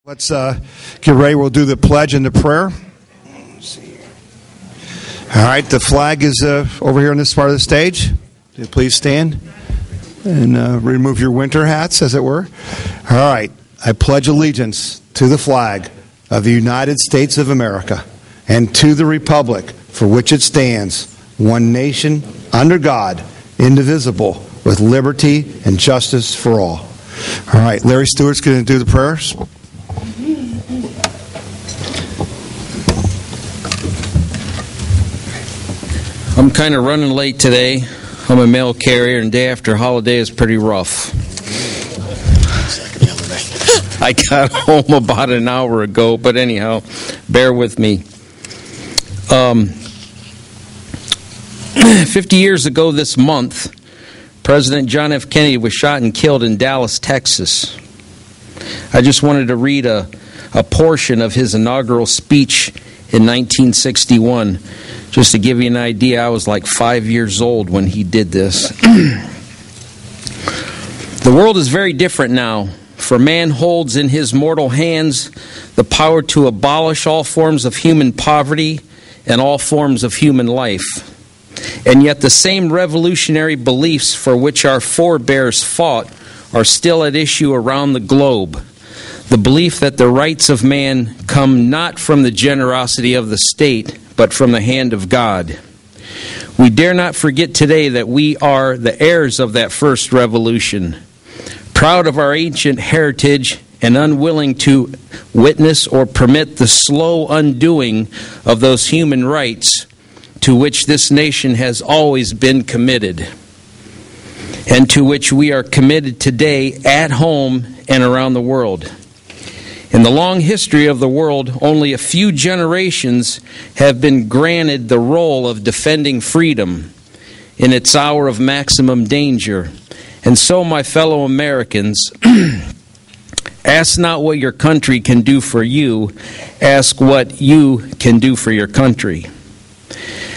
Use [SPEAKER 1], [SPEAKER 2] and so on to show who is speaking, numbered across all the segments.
[SPEAKER 1] Let's get ready. We'll do the pledge and the prayer. All right, the flag is over here on this part of the stage. Please stand and remove your winter hats, as it were. All right, I pledge allegiance to the flag of the United States of America and to the republic for which it stands, one nation, under God, indivisible, with liberty and justice for all. All right, Larry Stewart's going to do the prayers.
[SPEAKER 2] I'm kind of running late today. I'm a mail carrier, and day after holiday is pretty rough. I got home about an hour ago, but anyhow, bear with me. 50 years ago this month, President John F. Kennedy was shot and killed in Dallas, Texas. I just wanted to read a portion of his inaugural speech in 1961. Just to give you an idea, I was like 5 years old when he did this. The world is very different now, for man holds in his mortal hands the power to abolish all forms of human poverty and all forms of human life. And yet the same revolutionary beliefs for which our forebears fought are still at issue around the globe. The belief that the rights of man come not from the generosity of the state, but from the hand of God. We dare not forget today that we are the heirs of that first revolution, proud of our ancient heritage and unwilling to witness or permit the slow undoing of those human rights to which this nation has always been committed, and to which we are committed today at home and around the world. In the long history of the world, only a few generations have been granted the role of defending freedom in its hour of maximum danger. And so, my fellow Americans, ask not what your country can do for you, ask what you can do for your country.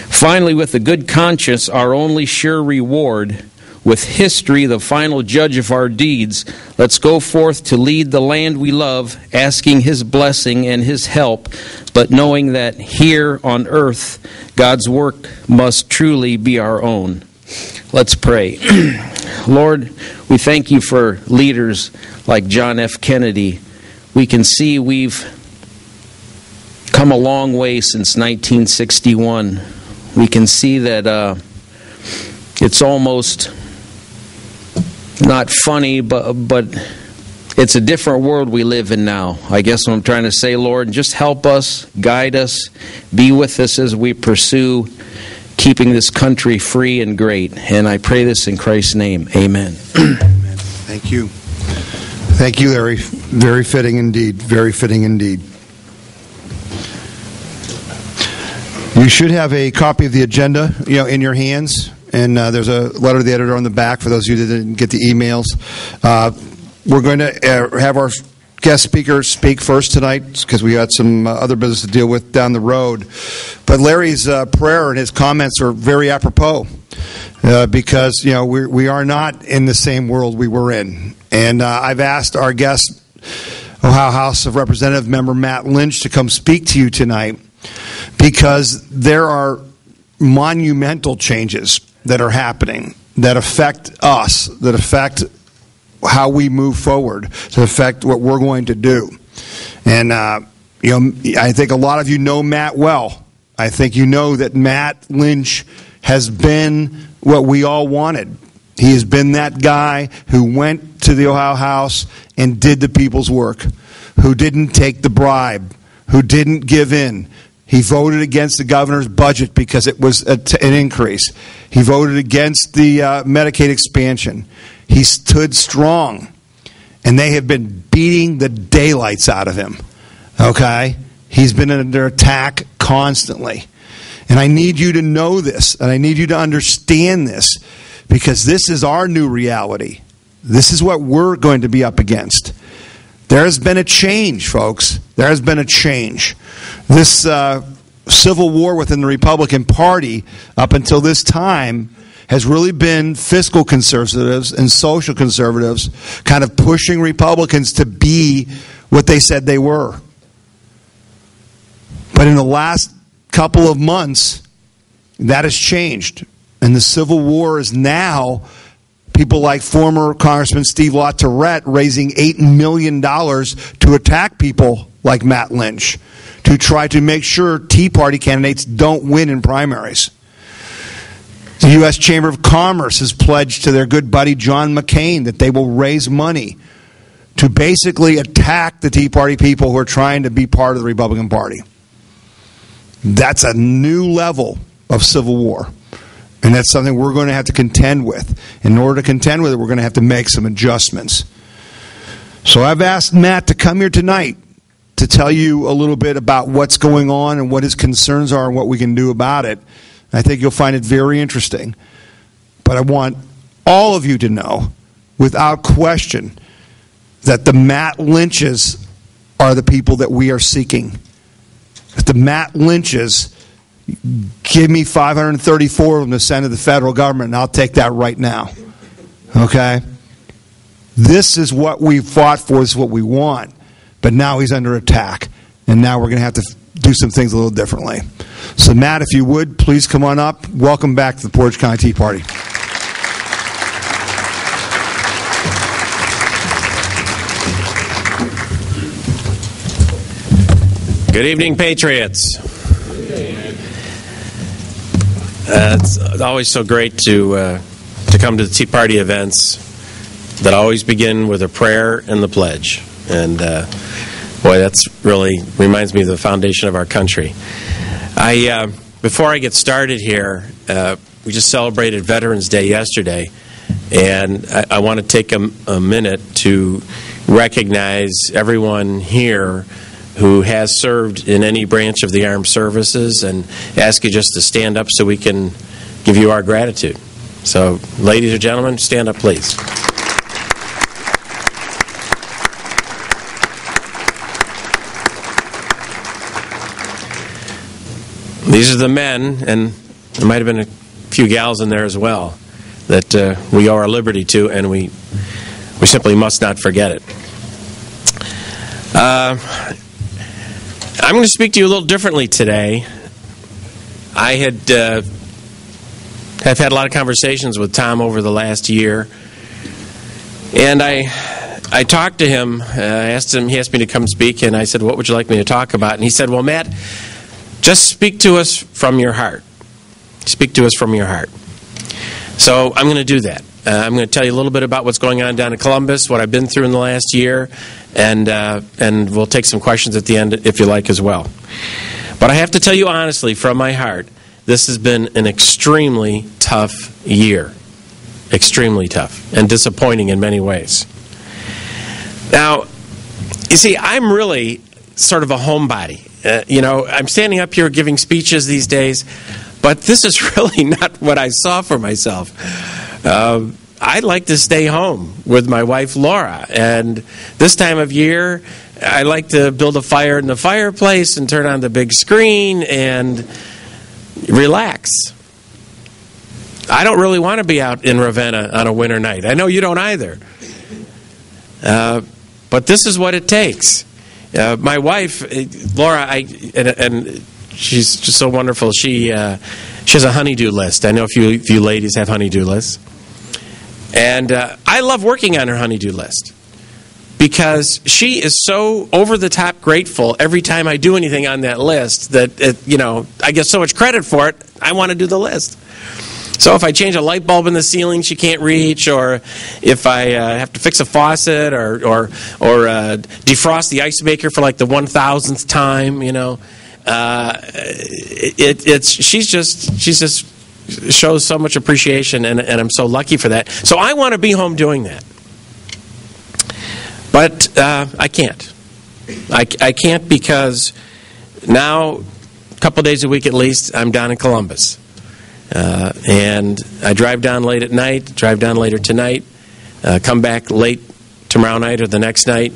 [SPEAKER 2] Finally, with a good conscience, our only sure reward, with history the final judge of our deeds, let's go forth to lead the land we love, asking His blessing and His help, but knowing that here on earth, God's work must truly be our own. Let's pray. Lord, we thank You for leaders like John F. Kennedy. We can see we've come a long way since 1961. We can see that it's almost not funny, but it's a different world we live in now. I guess what I'm trying to say, Lord, just help us, guide us, be with us as we pursue keeping this country free and great. And I pray this in Christ's name. Amen.
[SPEAKER 1] Amen. Thank you. Thank you, Larry. Very fitting indeed. Very fitting indeed. You should have a copy of the agenda, in your hands. And there's a letter to the editor on the back for those of you that didn't get the emails. We're going to have our guest speaker speak first tonight because we got some other business to deal with down the road. But Larry's prayer and his comments are very apropos because, we are not in the same world we were in. And I've asked our guest, Ohio House of Representative member Matt Lynch, to come speak to you tonight because there are monumental changes that are happening, that affect us, that affect how we move forward, that affect what we're going to do. And, I think a lot of you know Matt well. I think you know that Matt Lynch has been what we all wanted. He has been that guy who went to the Ohio House and did the people's work, who didn't take the bribe, who didn't give in. He voted against the governor's budget because it was an increase. He voted against the Medicaid expansion. He stood strong. And they have been beating the daylights out of him. Okay? He's been under attack constantly. And I need you to know this, and I need you to understand this, because this is our new reality. This is what we're going to be up against. There has been a change, folks. There has been a change. This civil war within the Republican Party up until this time has really been fiscal conservatives and social conservatives kind of pushing Republicans to be what they said they were. But in the last couple of months, that has changed. And the Civil War is now people like former Congressman Steve LaTourette raising $8 million to attack people like Matt Lynch, to try to make sure Tea Party candidates don't win in primaries. The U.S. Chamber of Commerce has pledged to their good buddy John McCain that they will raise money to basically attack the Tea Party people who are trying to be part of the Republican Party. That's a new level of civil war. And that's something we're going to have to contend with. In order to contend with it, we're going to have to make some adjustments. So I've asked Matt to come here tonight to tell you a little bit about what's going on and what his concerns are and what we can do about it. I think you'll find it very interesting. But I want all of you to know, without question, that the Matt Lynches are the people that we are seeking. That the Matt Lynches, give me 534 of them to send to the federal government, and I'll take that right now. Okay? This is what we fought for. This is what we want. But now he's under attack. And now we're going to have to do some things a little differently. So, Matt, if you would, please come on up. Welcome back to the Portage County Tea Party.
[SPEAKER 3] Good evening, Patriots. It's always so great to come to the Tea Party events that always begin with a prayer and the pledge. And boy, that's really reminds me of the foundation of our country. Before I get started here, we just celebrated Veterans Day yesterday, and I want to take a minute to recognize everyone here who has served in any branch of the armed services, and ask you just to stand up so we can give you our gratitude. So, ladies and gentlemen, stand up, please. These are the men, and there might have been a few gals in there as well, that we owe our liberty to, and we simply must not forget it. I'm going to speak to you a little differently today. I have had a lot of conversations with Tom over the last year, and I talked to him. He asked me to come speak, and I said, "What would you like me to talk about?" And he said, "Well, Matt, just speak to us from your heart. Speak to us from your heart." So I'm going to do that. I'm going to tell you a little bit about what's going on down in Columbus, what I've been through in the last year, and we'll take some questions at the end if you like as well. But I have to tell you honestly, from my heart, this has been an extremely tough year. Extremely tough and disappointing in many ways. Now, you see, I'm really sort of a homebody. I'm standing up here giving speeches these days, but this is really not what I saw for myself. I like to stay home with my wife, Laura, and this time of year, I like to build a fire in the fireplace and turn on the big screen and relax. I don't really want to be out in Ravenna on a winter night. I know you don't either. But this is what it takes. My wife, Laura, and she's just so wonderful. She has a honey-do list. I know a few ladies have honey-do lists. And I love working on her honey-do list because she is so over-the-top grateful every time I do anything on that list that, I get so much credit for it, I want to do the list. So if I change a light bulb in the ceiling she can't reach, or if I have to fix a faucet or defrost the ice maker for like the 1,000th time, she's just shows so much appreciation, and I'm so lucky for that. So I want to be home doing that. But I can't. I can't because now, a couple days a week at least, I'm down in Columbus. And I drive down late at night, drive down later tonight, come back late tomorrow night or the next night.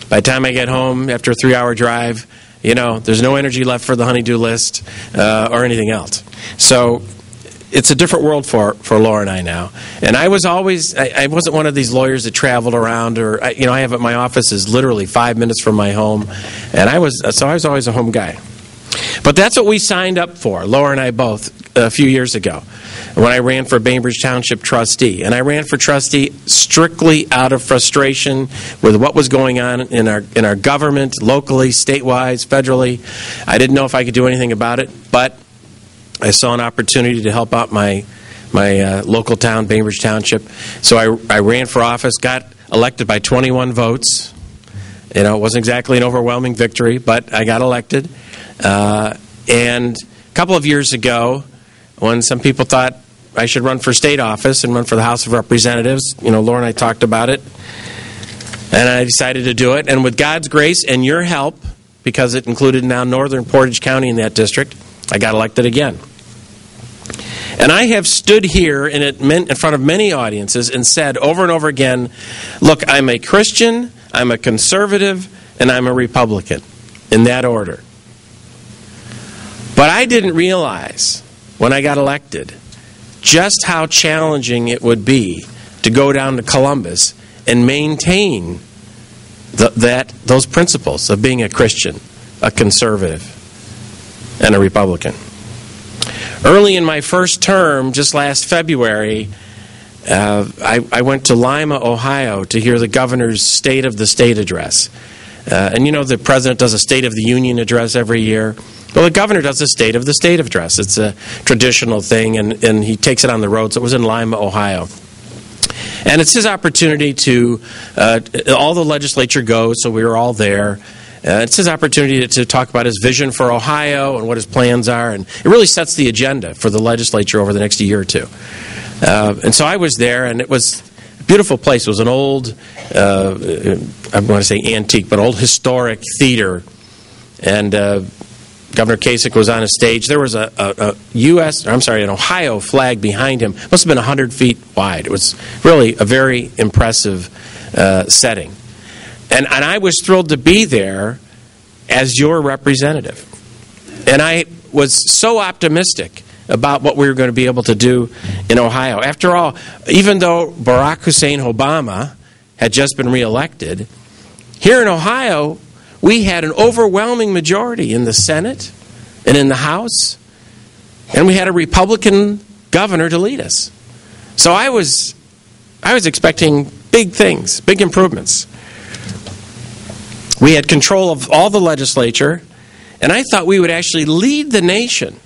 [SPEAKER 3] By the time I get home, after a 3-hour drive, there's no energy left for the honey-do list or anything else. So it's a different world for Laura and I now. And I wasn't one of these lawyers that traveled around, or I have my office is literally 5 minutes from my home, and I was always a home guy. But that's what we signed up for, Laura and I both, a few years ago, when I ran for Bainbridge Township trustee. And I ran for trustee strictly out of frustration with what was going on in our government, locally, statewide, federally. I didn't know if I could do anything about it, but I saw an opportunity to help out my local town, Bainbridge Township. So I ran for office, got elected by 21 votes. It wasn't exactly an overwhelming victory, but I got elected. And a couple of years ago, when some people thought I should run for state office and run for the House of Representatives, Laura and I talked about it, and I decided to do it. And with God's grace and your help, because it included now northern Portage County in that district, I got elected again. And I have stood here in front of many audiences and said over and over again, look, I'm a Christian, I'm a conservative, and I'm a Republican, in that order. But I didn't realize when I got elected just how challenging it would be to go down to Columbus and maintain those principles of being a Christian, a conservative, and a Republican. Early in my first term, just last February, I went to Lima, Ohio, to hear the governor's State of the State address. And the president does a State of the Union address every year. Well, the governor does a State of the State address. It's a traditional thing, and he takes it on the road. So it was in Lima, Ohio. And it's his opportunity to, all the legislature goes, so we were all there. It's his opportunity to talk about his vision for Ohio and what his plans are, and it really sets the agenda for the legislature over the next year or two. And so I was there, and it was a beautiful place. It was an old, I want to say antique, but old historic theater, and Governor Kasich was on a stage. There was an Ohio flag behind him. Must have been 100 feet wide. It was really a very impressive setting. And I was thrilled to be there as your representative. And I was so optimistic about what we were going to be able to do in Ohio. After all, even though Barack Hussein Obama had just been reelected, here in Ohio, we had an overwhelming majority in the Senate and in the House, and we had a Republican governor to lead us. So I was expecting big things, big improvements. We had control of all the legislature, and I thought we would actually lead the nation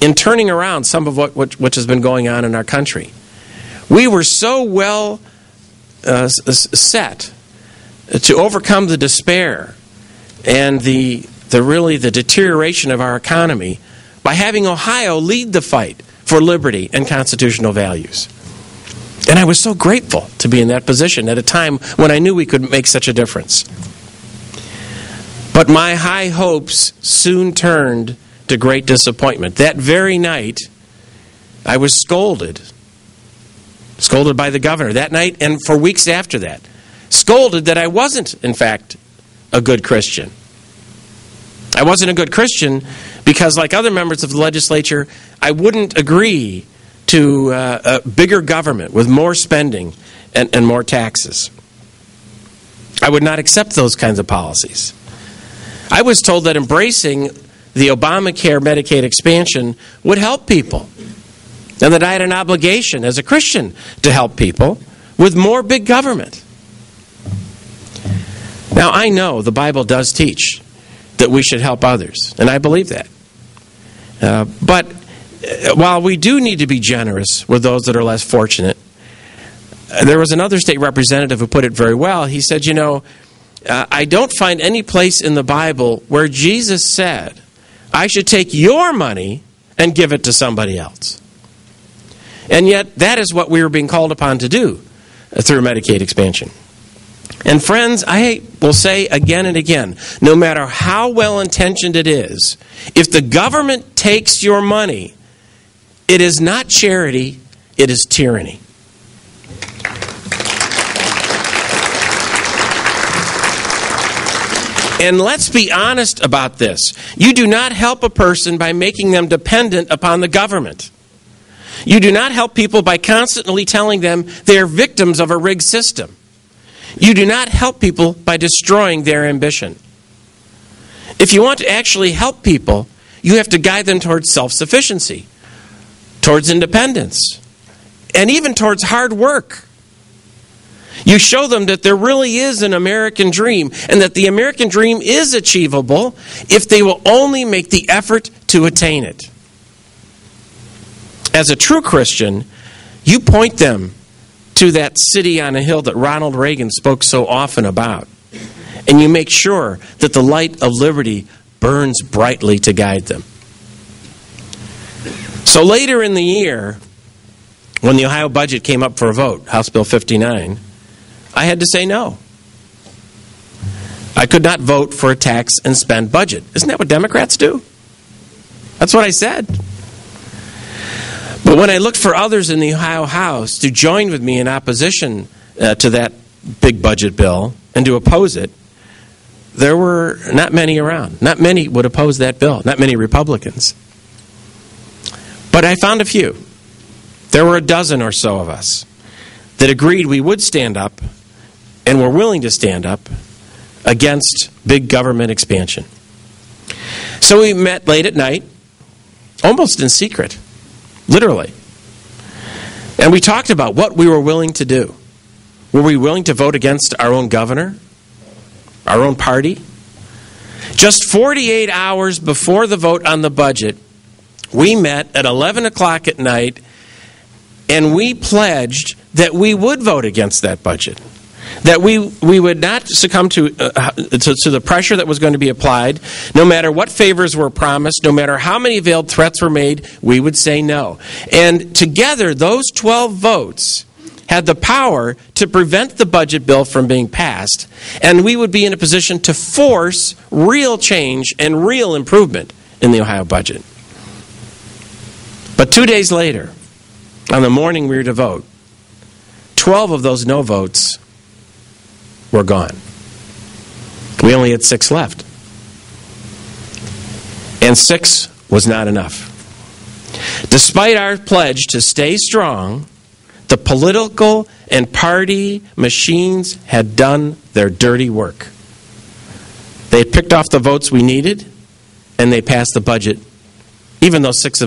[SPEAKER 3] in turning around some of what has been going on in our country. We were so well set to overcome the despair and the deterioration of our economy by having Ohio lead the fight for liberty and constitutional values. And I was so grateful to be in that position at a time when I knew we could make such a difference. But my high hopes soon turned to great disappointment. That very night, I was scolded by the governor that night and for weeks after that. Scolded that I wasn't, in fact, a good Christian. I wasn't a good Christian because, like other members of the legislature, I wouldn't agree to a bigger government with more spending and more taxes. I would not accept those kinds of policies. I was told that embracing the Obamacare Medicaid expansion would help people, and that I had an obligation as a Christian to help people with more big government. Now, I know the Bible does teach that we should help others, and I believe that. But while we do need to be generous with those that are less fortunate, there was another state representative who put it very well. He said, I don't find any place in the Bible where Jesus said, I should take your money and give it to somebody else. And yet, that is what we were being called upon to do through Medicaid expansion. And friends, I will say again and again, no matter how well-intentioned it is, if the government takes your money, it is not charity, it is tyranny. And let's be honest about this. You do not help a person by making them dependent upon the government. You do not help people by constantly telling them they are victims of a rigged system. You do not help people by destroying their ambition. If you want to actually help people, you have to guide them towards self-sufficiency, towards independence, and even towards hard work. You show them that there really is an American dream and that the American dream is achievable if they will only make the effort to attain it. As a true Christian, you point them to that city on a hill that Ronald Reagan spoke so often about. And you make sure that the light of liberty burns brightly to guide them. So later in the year, when the Ohio budget came up for a vote, House Bill 59, I had to say no. I could not vote for a tax and spend budget. Isn't that what Democrats do? That's what I said. But when I looked for others in the Ohio House to join with me in opposition to that big budget bill and to oppose it, there were not many around. Not many would oppose that bill. Not many Republicans. But I found a few. There were a dozen or so of us that agreed we would stand up and were willing to stand up against big government expansion. So we met late at night, almost in secret, literally. And we talked about what we were willing to do. Were we willing to vote against our own governor? Our own party? Just 48 hours before the vote on the budget, we met at 11 o'clock at night, and we pledged that we would vote against that budget. That we would not succumb to the pressure that was going to be applied. No matter what favors were promised, no matter how many veiled threats were made, we would say no. And together, those 12 votes had the power to prevent the budget bill from being passed, and we would be in a position to force real change and real improvement in the Ohio budget. But 2 days later, on the morning we were to vote, 12 of those no votes were gone. We only had 6 left. And 6 was not enough. Despite our pledge to stay strong, the political and party machines had done their dirty work. They had picked off the votes we needed, and they passed the budget, even though 6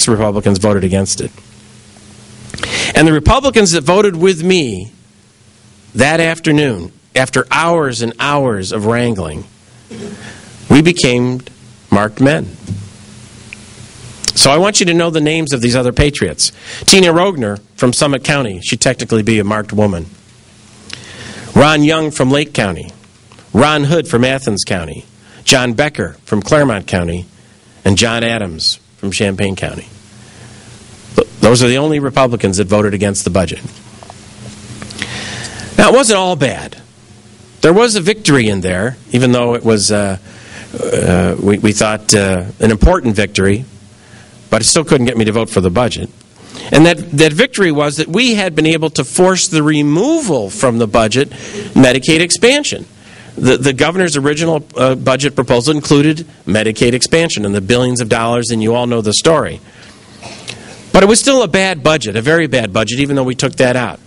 [SPEAKER 3] Republicans voted against it. And the Republicans that voted with me that afternoon, after hours and hours of wrangling, we became marked men. So I want you to know the names of these other patriots. Tina Rogner from Summit County. She'd technically be a marked woman. Ron Young from Lake County. Ron Hood from Athens County. John Becker from Claremont County. And John Adams from Champaign County. Those are the only Republicans that voted against the budget. Now, it wasn't all bad. There was a victory in there, even though it was, we thought, an important victory, but it still couldn't get me to vote for the budget. And that victory was that we had been able to force the removal from the budget Medicaid expansion. The governor's original budget proposal included Medicaid expansion and the billions of dollars, and you all know the story. But it was still a bad budget, a very bad budget, even though we took that out.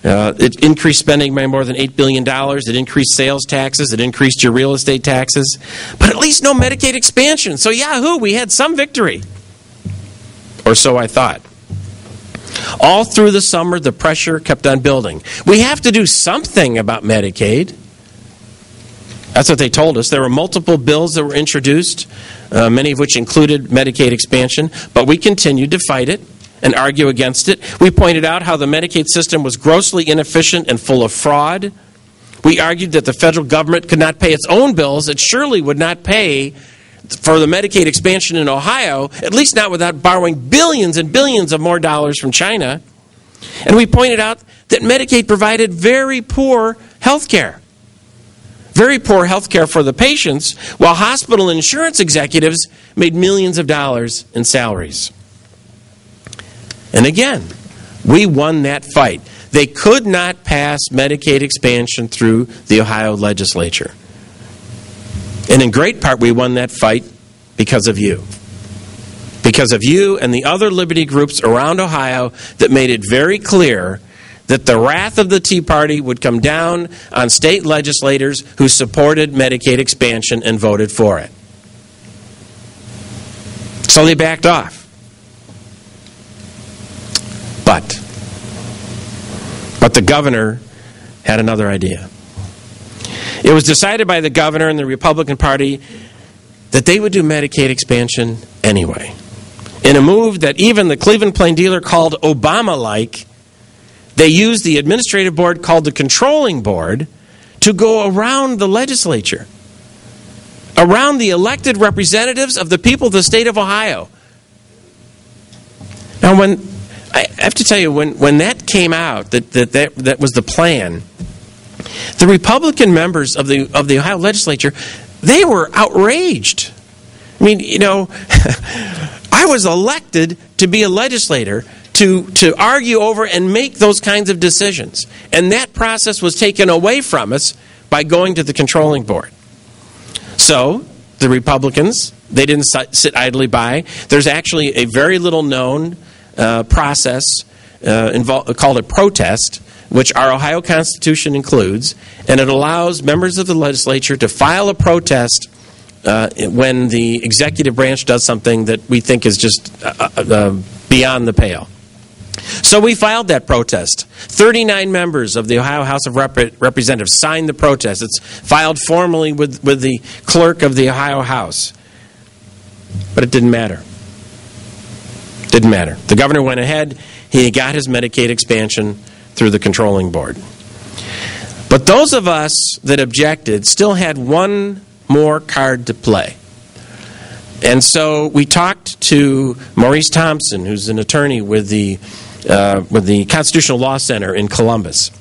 [SPEAKER 3] It increased spending by more than $8 billion. It increased sales taxes. It increased your real estate taxes. But at least no Medicaid expansion. So yahoo, we had some victory. Or so I thought. All through the summer, the pressure kept on building. We have to do something about Medicaid. That's what they told us. There were multiple bills that were introduced, many of which included Medicaid expansion, but we continued to fight it and argue against it. We pointed out how the Medicaid system was grossly inefficient and full of fraud. We argued that the federal government could not pay its own bills. It surely would not pay for the Medicaid expansion in Ohio, at least not without borrowing billions and billions of more dollars from China. And we pointed out that Medicaid provided very poor health care. Very poor health care for the patients, while hospital insurance executives made millions of dollars in salaries. And again, we won that fight. They could not pass Medicaid expansion through the Ohio legislature. And in great part, we won that fight because of you. because of you and the other liberty groups around Ohio that made it very clear that the wrath of the Tea Party would come down on state legislators who supported Medicaid expansion and voted for it. So they backed off. But the governor had another idea. It was decided by the governor and the Republican Party that they would do Medicaid expansion anyway. In a move that even the Cleveland Plain Dealer called Obama-like, they used the administrative board called the controlling board to go around the legislature, around the elected representatives of the people of the state of Ohio. Now, I have to tell you, when that came out, that was the plan, the Republican members of the Ohio legislature, they were outraged. I mean, I was elected to be a legislator to argue over and make those kinds of decisions. And that process was taken away from us by going to the controlling board. So the Republicans, they didn't sit idly by. There's actually a very little known process called a protest, which our Ohio Constitution includes, and it allows members of the legislature to file a protest when the executive branch does something that we think is just beyond the pale. So we filed that protest. 39 members of the Ohio House of Representatives signed the protest. It's filed formally with the clerk of the Ohio House. But it didn't matter. Didn't matter. The governor went ahead. He got his Medicaid expansion through the controlling board. But those of us that objected still had one more card to play. And so we talked to Maurice Thompson, who's an attorney with the Constitutional Law Center in Columbus.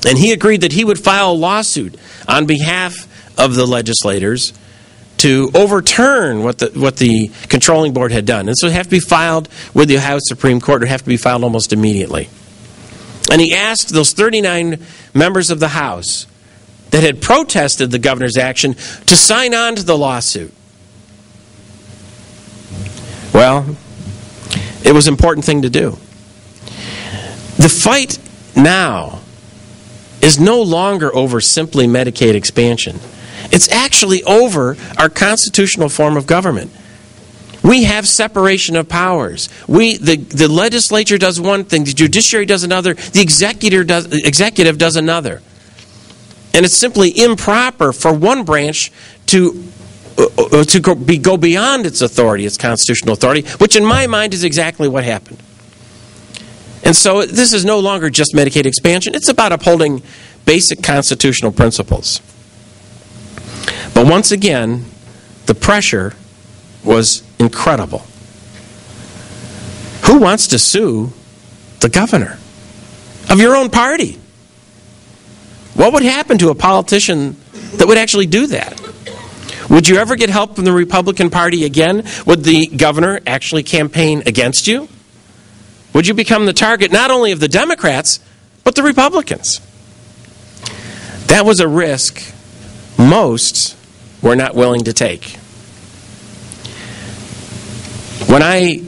[SPEAKER 3] And he agreed that he would file a lawsuit on behalf of the legislators to overturn what the controlling board had done. And so it would have to be filed with the Ohio Supreme Court. It would have to be filed almost immediately. And he asked those 39 members of the House that had protested the governor's action to sign on to the lawsuit. Well, it was an important thing to do. The fight now is no longer over simply Medicaid expansion. It's actually over our constitutional form of government. We have separation of powers. The legislature does one thing, the judiciary does another, the executive does another. And it's simply improper for one branch to go beyond its authority, its constitutional authority, which in my mind is exactly what happened. And so this is no longer just Medicaid expansion. It's about upholding basic constitutional principles. But once again, the pressure was incredible. Who wants to sue the governor of your own party? What would happen to a politician that would actually do that? Would you ever get help from the Republican Party again? Would the governor actually campaign against you? Would you become the target not only of the Democrats, but the Republicans? That was a risk most were not willing to take. When I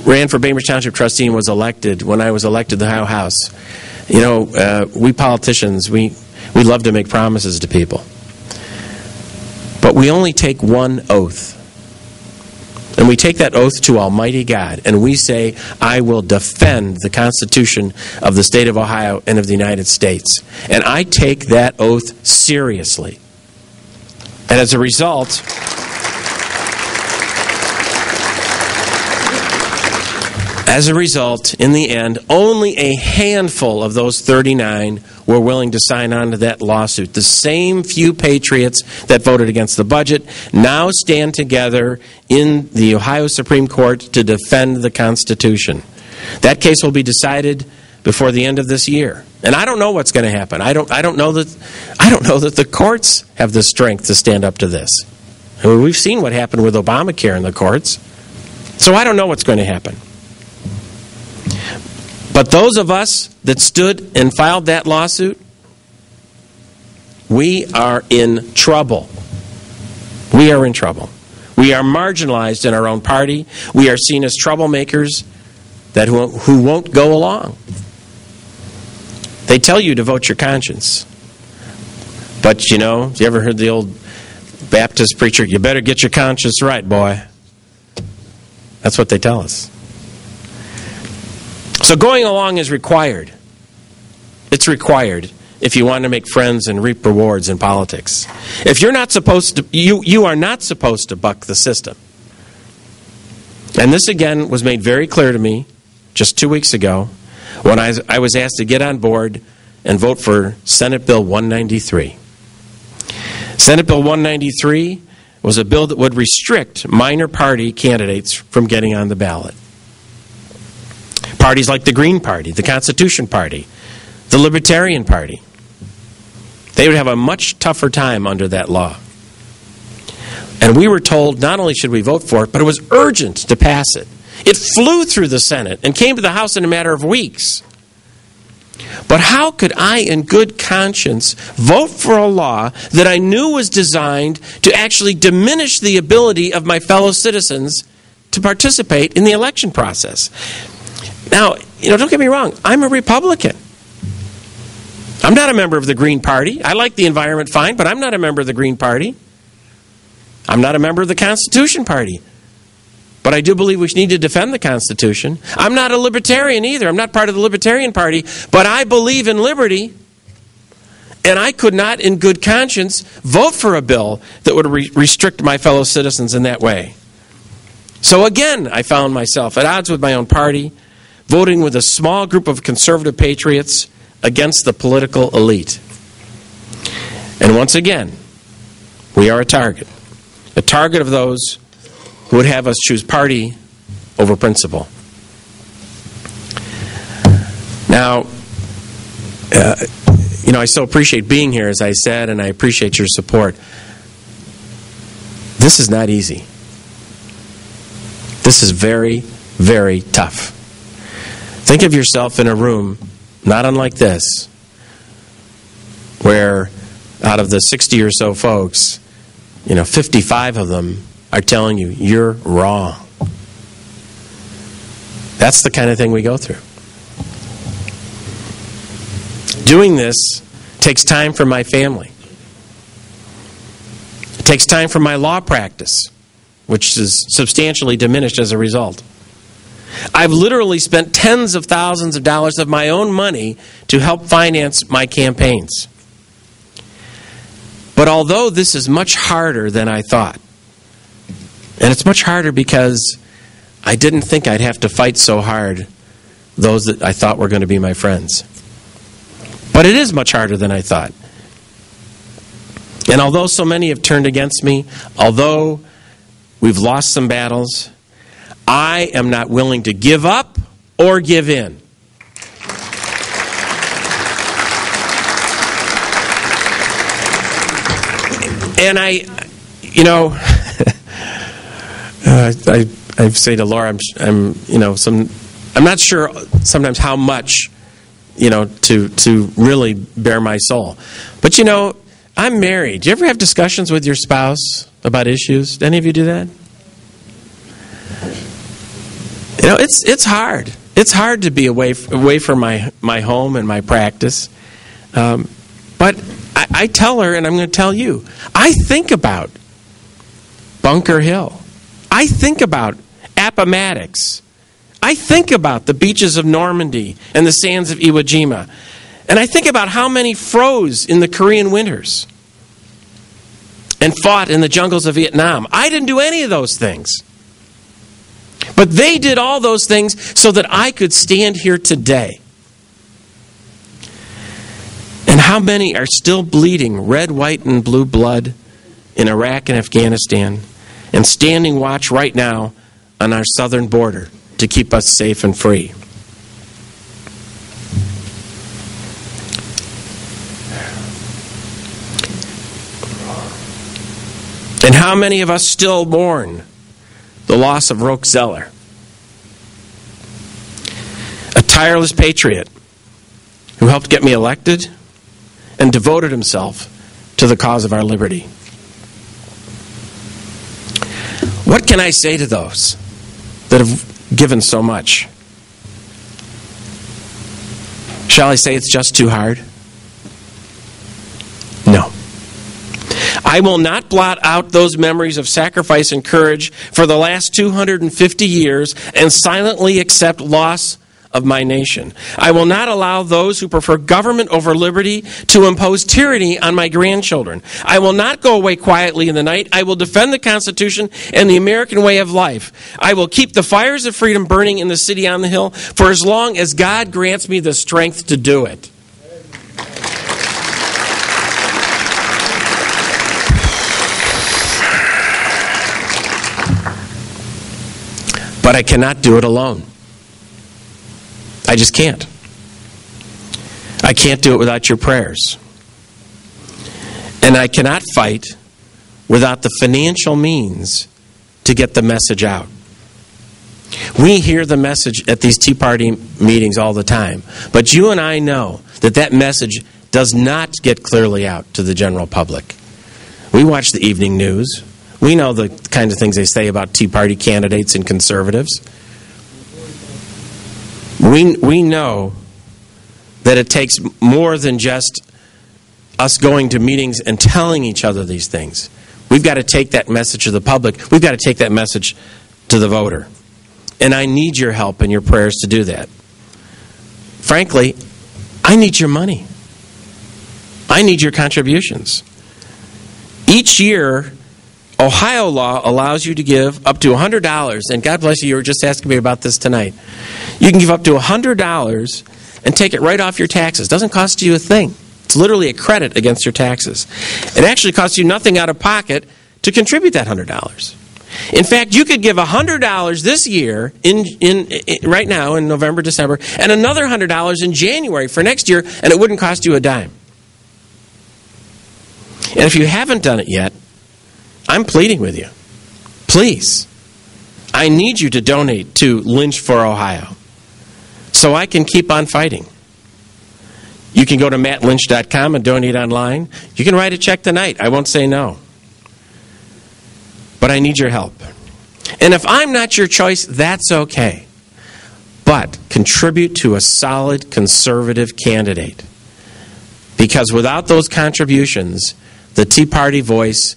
[SPEAKER 3] ran for Bainbridge Township trustee and was elected, when I was elected to the Ohio House, we politicians, we love to make promises to people. But we only take one oath. And we take that oath to Almighty God, and we say, I will defend the Constitution of the state of Ohio and of the United States. And I take that oath seriously. And as a result, in the end, only a handful of those 39 were willing to sign on to that lawsuit. The same few patriots that voted against the budget now stand together in the Ohio Supreme Court to defend the Constitution. That case will be decided before the end of this year. And I don't know what's going to happen. I don't know that the courts have the strength to stand up to this. I mean, we've seen what happened with Obamacare in the courts. So I don't know what's going to happen. But those of us that stood and filed that lawsuit, we are in trouble. We are in trouble. We are marginalized in our own party. We are seen as troublemakers who won't go along. They tell you to vote your conscience. But, you ever heard the old Baptist preacher, you better get your conscience right, boy. That's what they tell us. So going along is required. It's required if you want to make friends and reap rewards in politics. If you're not supposed to, you are not supposed to buck the system. And this again was made very clear to me just 2 weeks ago when I was asked to get on board and vote for Senate Bill 193. Senate Bill 193 was a bill that would restrict minor party candidates from getting on the ballot. Parties like the Green Party, the Constitution Party, the Libertarian Party, they would have a much tougher time under that law. And we were told not only should we vote for it, but it was urgent to pass it. It flew through the Senate and came to the House in a matter of weeks. But how could I, in good conscience, vote for a law that I knew was designed to actually diminish the ability of my fellow citizens to participate in the election process? Now, don't get me wrong, I'm a Republican. I'm not a member of the Green Party. I like the environment fine, but I'm not a member of the Green Party. I'm not a member of the Constitution Party. But I do believe we need to defend the Constitution. I'm not a libertarian either. I'm not part of the Libertarian Party. But I believe in liberty. And I could not, in good conscience, vote for a bill that would restrict my fellow citizens in that way. So again, I found myself at odds with my own party, voting with a small group of conservative patriots against the political elite. And once again, we are a target of those who would have us choose party over principle. Now, I so appreciate being here, as I said, and I appreciate your support. This is not easy. This is very, very tough. Think of yourself in a room not unlike this, where out of the 60 or so folks, 55 of them are telling you, you're wrong. That's the kind of thing we go through. Doing this takes time from my family. It takes time from my law practice, which is substantially diminished as a result. I've literally spent tens of thousands of dollars of my own money to help finance my campaigns. But although this is much harder than I thought, and it's much harder because I didn't think I'd have to fight so hard those that I thought were going to be my friends. But it is much harder than I thought. And although so many have turned against me, although we've lost some battles, I am not willing to give up or give in. And I say to Laura, I'm not sure sometimes how much, to really bare my soul. But I'm married. Do you ever have discussions with your spouse about issues? Do any of you do that? It's hard. It's hard to be away from my home and my practice. But I tell her, and I'm going to tell you, I think about Bunker Hill. I think about Appomattox. I think about the beaches of Normandy and the sands of Iwo Jima. And I think about how many froze in the Korean winters and fought in the jungles of Vietnam. I didn't do any of those things. But they did all those things so that I could stand here today. And how many are still bleeding red, white, and blue blood in Iraq and Afghanistan and standing watch right now on our southern border to keep us safe and free? And how many of us still mourn the loss of Roque Zeller, a tireless patriot who helped get me elected and devoted himself to the cause of our liberty? What can I say to those that have given so much? Shall I say it's just too hard? No. I will not blot out those memories of sacrifice and courage for the last 250 years and silently accept loss of my nation. I will not allow those who prefer government over liberty to impose tyranny on my grandchildren. I will not go away quietly in the night. I will defend the Constitution and the American way of life. I will keep the fires of freedom burning in the city on the hill for as long as God grants me the strength to do it. But I cannot do it alone. I just can't. I can't do it without your prayers. And I cannot fight without the financial means to get the message out. We hear the message at these Tea Party meetings all the time, but you and I know that that message does not get clearly out to the general public. We watch the evening news. We know the kind of things they say about Tea Party candidates and conservatives. We know that it takes more than just us going to meetings and telling each other these things. We've got to take that message to the public. We've got to take that message to the voter. And I need your help and your prayers to do that. Frankly, I need your money. I need your contributions. Each year, Ohio law allows you to give up to $100, and God bless you were just asking me about this tonight. You can give up to $100 and take it right off your taxes. It doesn't cost you a thing. It's literally a credit against your taxes. It actually costs you nothing out of pocket to contribute that $100. In fact, you could give $100 this year, right now in November, December, and another $100 in January for next year, and it wouldn't cost you a dime. And if you haven't done it yet, I'm pleading with you. Please, I need you to donate to Lynch for Ohio so I can keep on fighting. You can go to mattlynch.com and donate online. You can write a check tonight. I won't say no. But I need your help. And if I'm not your choice, that's okay. But contribute to a solid conservative candidate. Because without those contributions, the Tea Party voice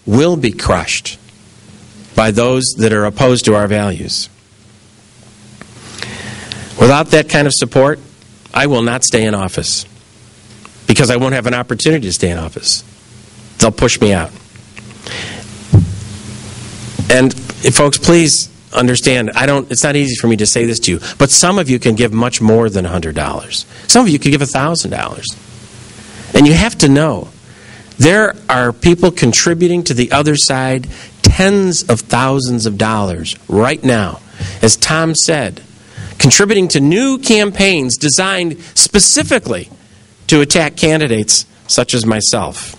[SPEAKER 3] will be crushed by those that are opposed to our values. Without that kind of support, I will not stay in office because I won't have an opportunity to stay in office. They'll push me out. And folks, please understand, it's not easy for me to say this to you, but some of you can give much more than $100. Some of you can give $1,000. And you have to know, there are people contributing to the other side tens of thousands of dollars right now. As Tom said, contributing to new campaigns designed specifically to attack candidates such as myself.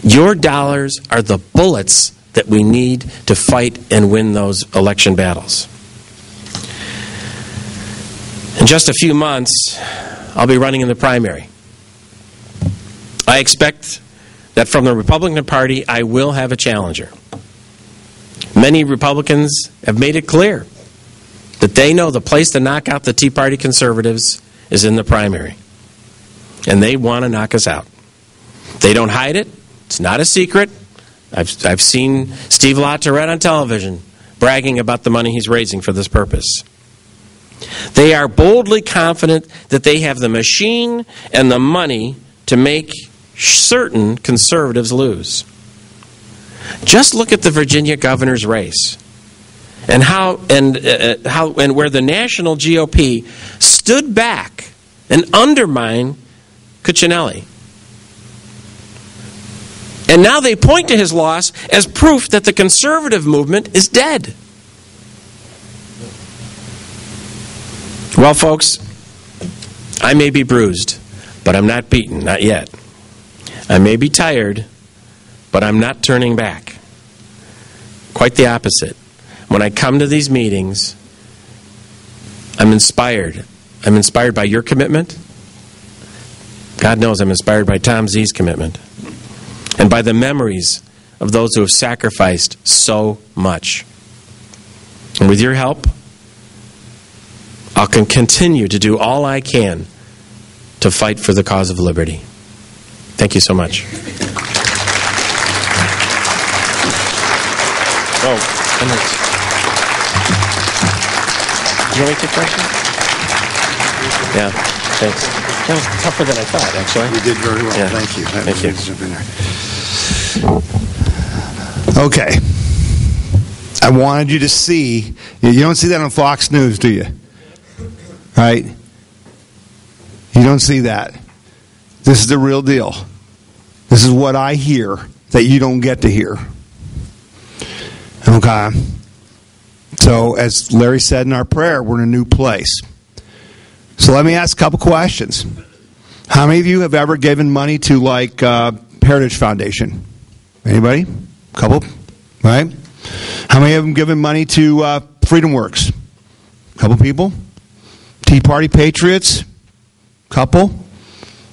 [SPEAKER 3] Your dollars are the bullets that we need to fight and win those election battles. In just a few months, I'll be running in the primary. I expect that from the Republican Party, I will have a challenger. Many Republicans have made it clear that they know the place to knock out the Tea Party conservatives is in the primary. And they want to knock us out. They don't hide it. It's not a secret. I've seen Steve LaTourette on television bragging about the money he's raising for this purpose. They are boldly confident that they have the machine and the money to make certain conservatives lose. Just look at the Virginia governor's race and how where the national GOP stood back and undermined Cuccinelli. And now they point to his loss as proof that the conservative movement is dead. Well, folks, I may be bruised, but I'm not beaten, not yet. I may be tired, but I'm not turning back. Quite the opposite. When I come to these meetings, I'm inspired. I'm inspired by your commitment. God knows I'm inspired by Tom Z's commitment. And by the memories of those who have sacrificed so much. And with your help, I can continue to do all I can to fight for the cause of liberty. Thank you so much. Oh, do you want me to take questions? Yeah, thanks. That was tougher than I thought, actually.
[SPEAKER 1] You did very well.
[SPEAKER 3] Yeah.
[SPEAKER 1] Thank you.
[SPEAKER 3] Thank you.
[SPEAKER 1] Okay. I wanted you to see. You don't see that on Fox News, do you? Right? You don't see that. This is the real deal. This is what I hear that you don't get to hear. Okay. So, as Larry said in our prayer, we're in a new place. So let me ask a couple questions. How many of you have ever given money to, like, Heritage Foundation? Anybody? A couple? Right? How many of them given money to Freedom Works? A couple people? Tea Party Patriots? Couple?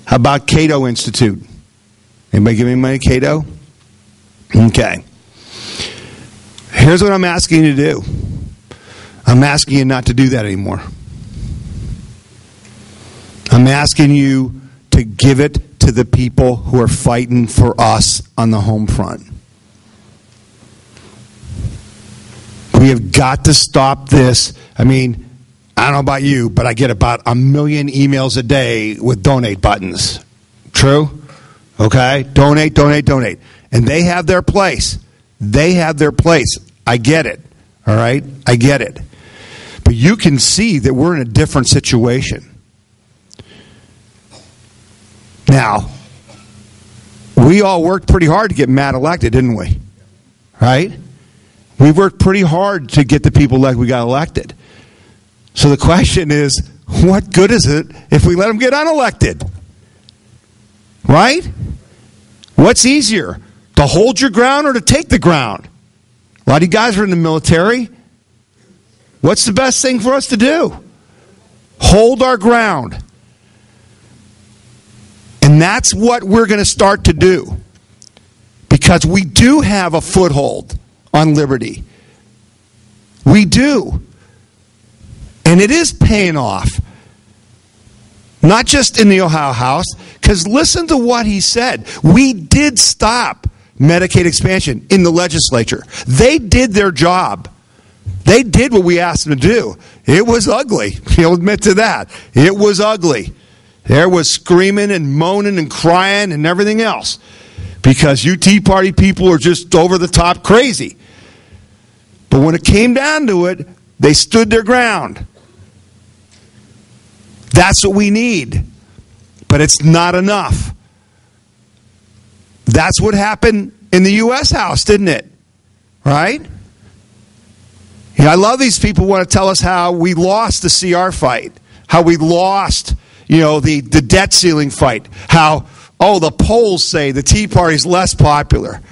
[SPEAKER 1] How about Cato Institute? Anybody giving money to Cato? Okay. Here's what I'm asking you to do. I'm asking you not to do that anymore. I'm asking you to give it to the people who are fighting for us on the home front. We have got to stop this. I mean, I don't know about you, but I get about 1 million emails a day with donate buttons. True? Okay? Donate, donate, donate. And they have their place. They have their place. I get it. All right? I get it. But you can see that we're in a different situation. Now, we all worked pretty hard to get Matt elected, didn't we? Right? We worked pretty hard to get the people we got elected. So the question is, what good is it if we let them get unelected? Right? What's easier, to hold your ground or to take the ground? A lot of you guys are in the military. What's the best thing for us to do? Hold our ground. And that's what we're going to start to do. Because we do have a foothold on liberty. We do. And it is paying off. Not just in the Ohio House. Because listen to what he said. We did stop Medicaid expansion in the legislature. They did their job. They did what we asked them to do. It was ugly. He'll admit to that. It was ugly. There was screaming and moaning and crying and everything else. Because you Tea Party people are just over the top crazy. But when it came down to it, they stood their ground. That's what we need. But it's not enough. That's what happened in the U.S. House, didn't it? Right? Yeah, I love these people who want to tell us how we lost the CR fight. How we lost, the debt ceiling fight. How, the polls say the Tea Party's less popular.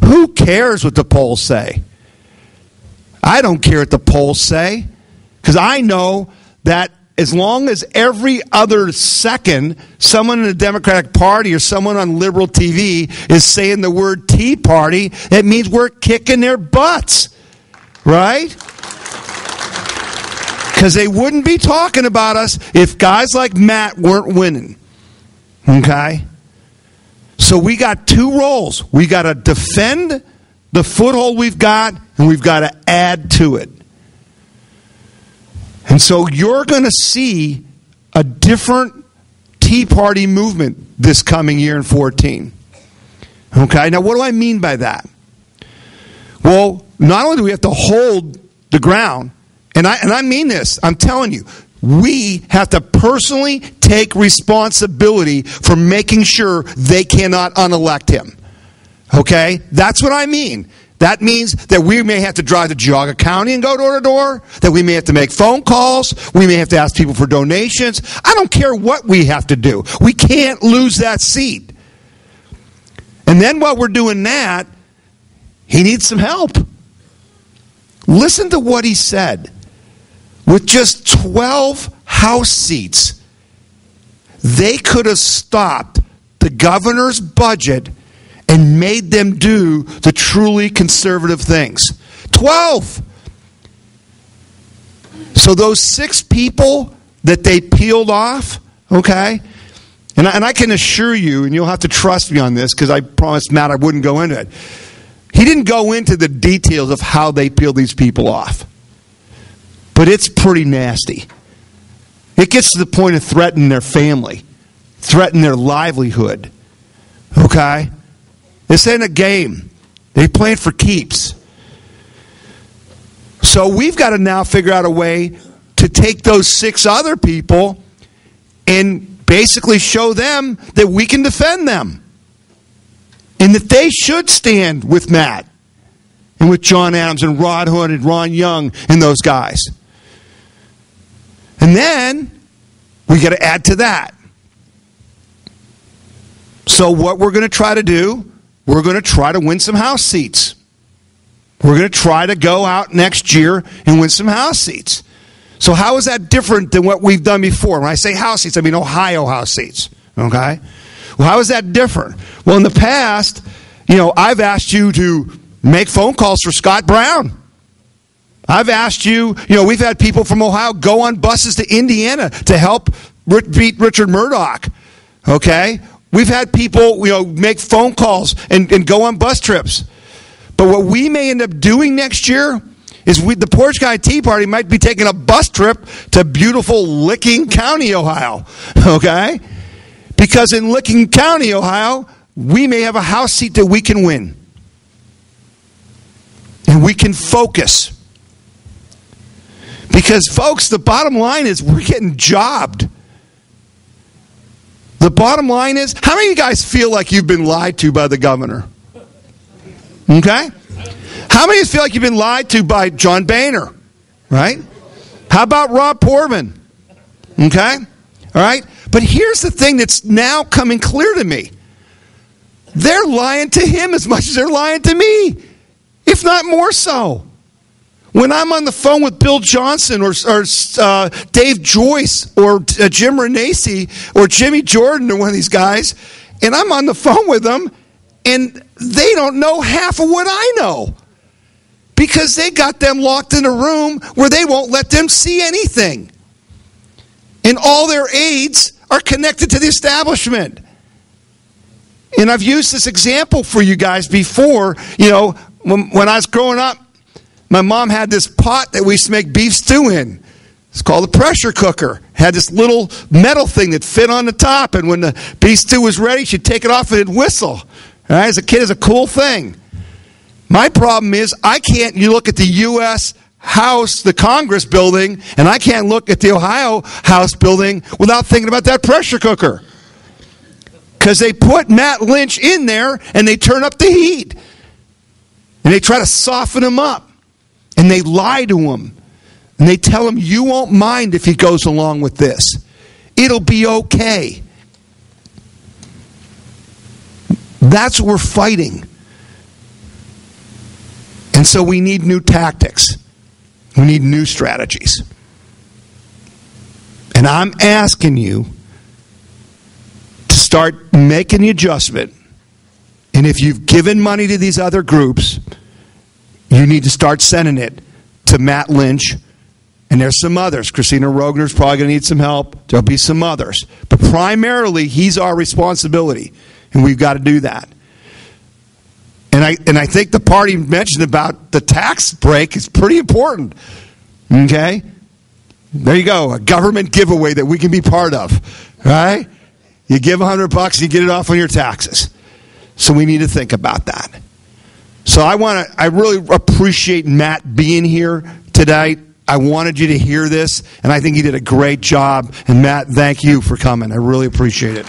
[SPEAKER 1] Who cares what the polls say? I don't care what the polls say. Because I know that as long as every other second someone in the Democratic Party or someone on liberal TV is saying the word Tea Party, it means we're kicking their butts. Right? Because they wouldn't be talking about us if guys like Matt weren't winning. Okay? So we got two roles. We got to defend the foothold we've got, and we've got to add to it. And so you're going to see a different Tea Party movement this coming year in 2014. Okay? Now, what do I mean by that? Well, not only do we have to hold the ground, and I mean this, I'm telling you, we have to personally take responsibility for making sure they cannot unelect him. Okay? That's what I mean. That means that we may have to drive to Geauga County and go door to door, that we may have to make phone calls, we may have to ask people for donations. I don't care what we have to do. We can't lose that seat. And then while we're doing that, he needs some help. Listen to what he said. With just 12 House seats, they could have stopped the governor's budget and made them do the truly conservative things. 12! So those 6 people that they peeled off, okay, and I can assure you, and you'll have to trust me on this because I promised Matt I wouldn't go into it. He didn't go into the details of how they peeled these people off. But it's pretty nasty. It gets to the point of threatening their family, threatening their livelihood. Okay? This ain't a game. They play it for keeps. So we've got to now figure out a way to take those 6 other people and basically show them that we can defend them. And that they should stand with Matt and with John Adams and Rod Hood and Ron Young and those guys. And then we got to add to that. So what we're going to try to do, we're going to try to win some House seats. We're going to try to go out next year and win some House seats. So how is that different than what we've done before? When I say House seats, I mean Ohio House seats. Okay? Well, how is that different? Well, in the past, I've asked you to make phone calls for Scott Brown. I've asked you, we've had people from Ohio go on buses to Indiana to help beat Richard Murdoch. Okay? We've had people, make phone calls and go on bus trips. But what we may end up doing next year is the Portage County TEA Party might be taking a bus trip to beautiful Licking County, Ohio. Okay? Because in Licking County, Ohio, we may have a House seat that we can win. And we can focus. Because, folks, the bottom line is we're getting jobbed. The bottom line is, how many of you guys feel like you've been lied to by the governor? Okay? How many of you feel like you've been lied to by John Boehner? Right? How about Rob Portman? Okay? All right? But here's the thing that's now coming clear to me. They're lying to him as much as they're lying to me, if not more so. When I'm on the phone with Bill Johnson or Dave Joyce or Jim Renacci or Jimmy Jordan or one of these guys, and I'm on the phone with them, and they don't know half of what I know. Because they got them locked in a room where they won't let them see anything. And all their aides are connected to the establishment. And I've used this example for you guys before. When I was growing up, my mom had this pot that we used to make beef stew in. It's called a pressure cooker. It had this little metal thing that fit on the top. And when the beef stew was ready, she'd take it off and it'd whistle. All right? As a kid, it's a cool thing. My problem is you look at the U.S. House, the Congress building, and I can't look at the Ohio House building without thinking about that pressure cooker. Because they put Matt Lynch in there and they turn up the heat. And they try to soften him up. And they lie to him. And they tell him, you won't mind if he goes along with this. It'll be okay. That's what we're fighting. And so we need new tactics. We need new strategies. And I'm asking you to start making the adjustment. And if you've given money to these other groups, you need to start sending it to Matt Lynch. And there's some others. Christina Rogner's probably going to need some help. There'll be some others. But primarily, he's our responsibility. And we've got to do that. And I think the party mentioned about the tax break is pretty important. Okay? There you go. A government giveaway that we can be part of. Right? You give $100 and you get it off on your taxes. So we need to think about that. So I really appreciate Matt being here today. I wanted you to hear this, and I think he did a great job. And Matt, thank you for coming. I really appreciate it.